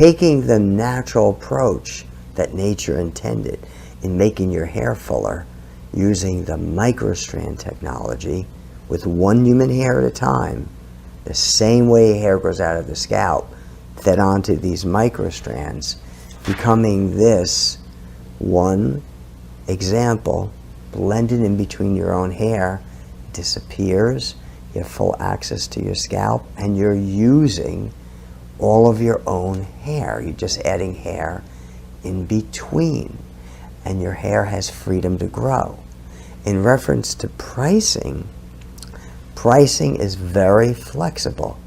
taking the natural approach that nature intended in making your hair fuller, using the microstrand technology with one human hair at a time, the same way hair grows out of the scalp, fed onto these microstrands, becoming this one example blended in between your own hair, disappears, you have full access to your scalp, and you're using all of your own hair. You're just adding hair in between, and your hair has freedom to grow. In reference to pricing, pricing is very flexible.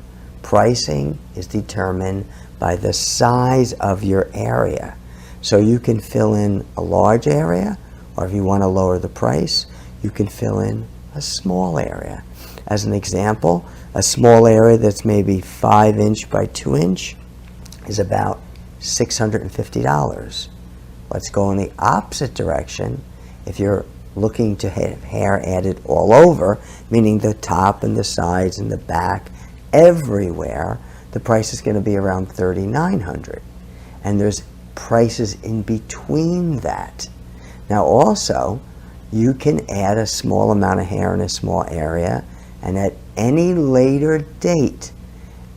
Pricing is determined by the size of your area. So you can fill in a large area, or if you want to lower the price, you can fill in a small area. As an example, a small area that's maybe 5 inch by 2 inch is about $650. Let's go in the opposite direction. If you're looking to have hair added all over, meaning the top and the sides and the back, everywhere, the price is going to be around $3,900. And there's prices in between that. Now also, you can add a small amount of hair in a small area, and at any later date,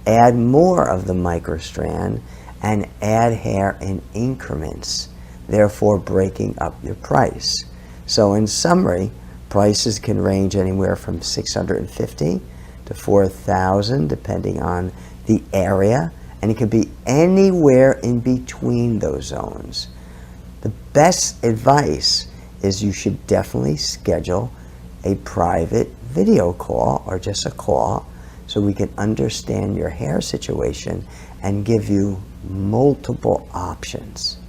add more of the microstrand and add hair in increments, therefore breaking up your price. So in summary, prices can range anywhere from $650 to $4,000 depending on the area, and it could be anywhere in between those zones. The best advice is you should definitely schedule a private video call or just a call so we can understand your hair situation and give you multiple options.